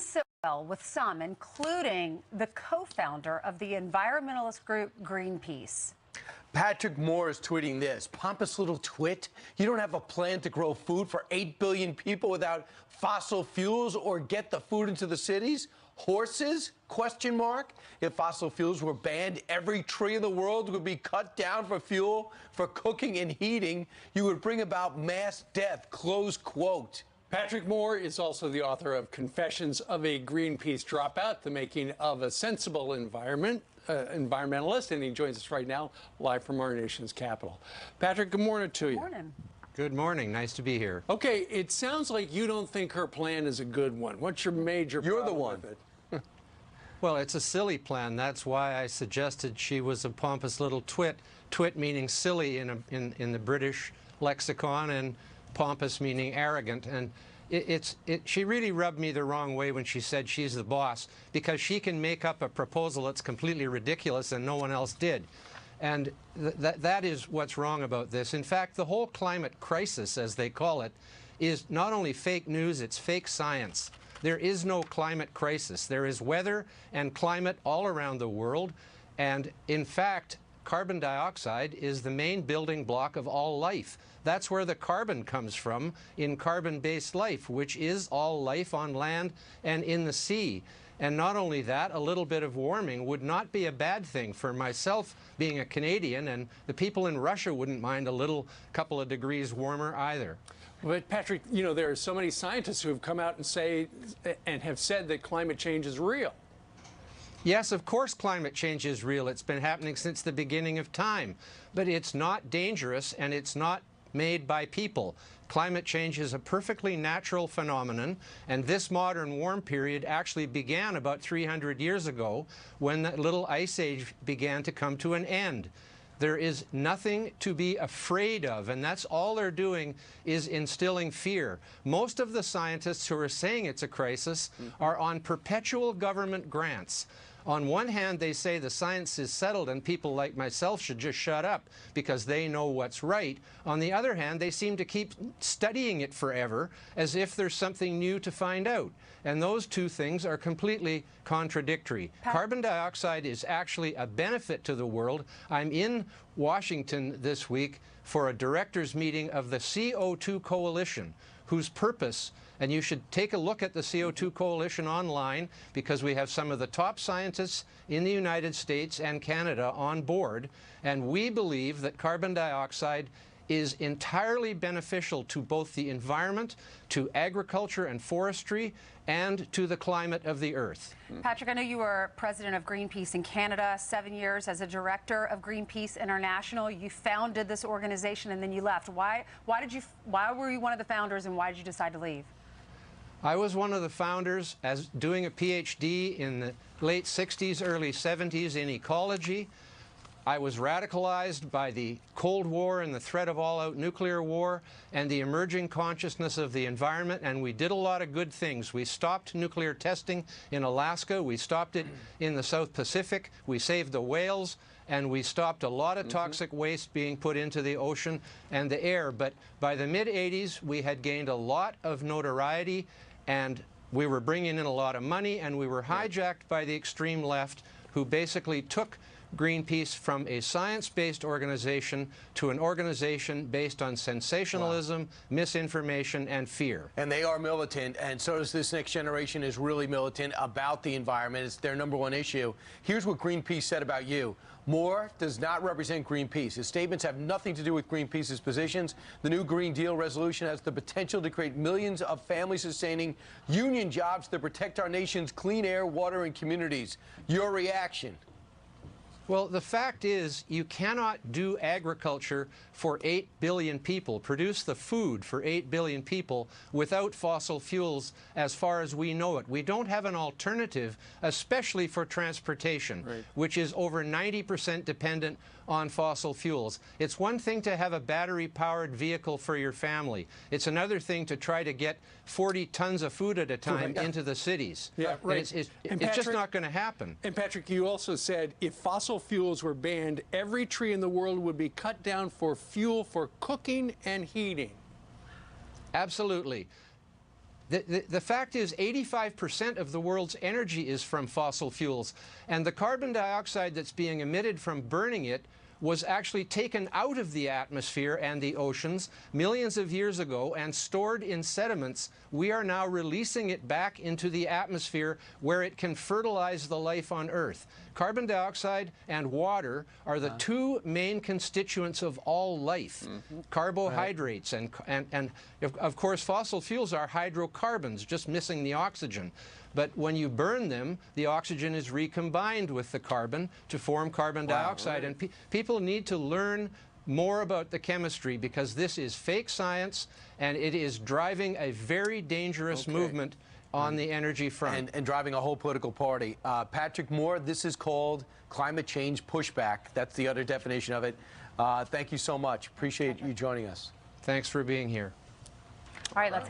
aligns so well with some, including the co-founder of the environmentalist group Greenpeace. Patrick Moore is tweeting this. Pompous little twit. You don't have a plan to grow food for 8 billion people without fossil fuels or get the food into the cities? Horses? Question mark. If fossil fuels were banned, every tree in the world would be cut down for fuel for cooking and heating. You would bring about mass death. Close quote. Patrick Moore is also the author of Confessions of a Greenpeace Dropout, the making of a sensible environmentalist, and he joins us right now live from our nation's capital. Patrick, good morning to you. Good morning. Good morning. Nice to be here. Okay, it sounds like you don't think her plan is a good one. What's your major problem? You're the one. With it? Well, it's a silly plan. That's why I suggested she was a pompous little twit. Twit meaning silly in the British lexicon, and pompous meaning arrogant. And she really rubbed me the wrong way when she said she's the boss, because she can make up a proposal that's completely ridiculous and no one else did. And that is what's wrong about this. In fact, the whole climate crisis, as they call it, is not only fake news, it's fake science. There is no climate crisis. There is weather and climate all around the world. And in fact, carbon dioxide is the main building block of all life. That's where the carbon comes from in carbon-based life, which is all life on land and in the sea. And not only that, a little bit of warming would not be a bad thing for myself being a Canadian, and the people in Russia wouldn't mind a little couple of degrees warmer either. But Patrick, you know, there are so many scientists who have come out and have said that climate change is real. Yes, of course climate change is real. It's been happening since the beginning of time. But it's not dangerous, and it's not made by people. Climate change is a perfectly natural phenomenon, and this modern warm period actually began about 300 years ago when the little ice age began to come to an end. There is nothing to be afraid of, and that's all they're doing is instilling fear. Most of the scientists who are saying it's a crisis are on perpetual government grants. On one hand, they say the science is settled and people like myself should just shut up because they know what's right. On the other hand, they seem to keep studying it forever as if there's something new to find out. And those two things are completely contradictory. Carbon dioxide is actually a benefit to the world. I'm in Washington this week for a directors meeting of the CO2 Coalition, whose purpose, and you should take a look at the CO2 Coalition online, because we have some of the top scientists in the United States and Canada on board, and we believe that carbon dioxide is entirely beneficial to both the environment, to agriculture and forestry, and to the climate of the Earth. Patrick, I know you were president of Greenpeace in Canada, 7 years as a director of Greenpeace International. You founded this organization and then you left. Why were you one of the founders, and why did you decide to leave? I was one of the founders as doing a PhD in the late 60s, early 70s in ecology. I was radicalized by the Cold War and the threat of all-out nuclear war and the emerging consciousness of the environment, and we did a lot of good things. We stopped nuclear testing in Alaska, we stopped it in the South Pacific, we saved the whales, and we stopped a lot of toxic waste being put into the ocean and the air. But by the mid-'80s, we had gained a lot of notoriety, and we were bringing in a lot of money, and we were hijacked by the extreme left, who basically took Greenpeace from a science-based organization to an organization based on sensationalism, misinformation, and fear. And they are militant, and so does this next generation is really militant about the environment. It's their #1 issue. Here's what Greenpeace said about you. Moore does not represent Greenpeace. His statements have nothing to do with Greenpeace's positions. The new Green Deal resolution has the potential to create millions of family-sustaining union jobs that protect our nation's clean air, water, and communities. Your reaction? Well, the fact is, you cannot do agriculture for 8 billion people, produce the food for 8 billion people without fossil fuels as far as we know it. We don't have an alternative, especially for transportation, which is over 90% dependent on fossil fuels. It's one thing to have a battery-powered vehicle for your family. It's another thing to try to get 40 tons of food at a time into the cities. Yeah, right. It's just not going to happen. And Patrick, you also said if fossil fuels were banned, every tree in the world would be cut down for fuel for cooking and heating. Absolutely. The fact is 85% of the world's energy is from fossil fuels, and the carbon dioxide that's being emitted from burning it was actually taken out of the atmosphere and the oceans millions of years ago and stored in sediments. We are now releasing it back into the atmosphere where it can fertilize the life on Earth. Carbon dioxide and water are the two main constituents of all life. Carbohydrates and of course fossil fuels are hydrocarbons, just missing the oxygen. But when you burn them, the oxygen is recombined with the carbon to form carbon dioxide. And people need to learn more about the chemistry, because this is fake science and it is driving a very dangerous movement on the energy front. And driving a whole political party. Patrick Moore, this is called climate change pushback. That's the other definition of it. Thank you so much. Appreciate you joining us. Thanks for being here. All right, let's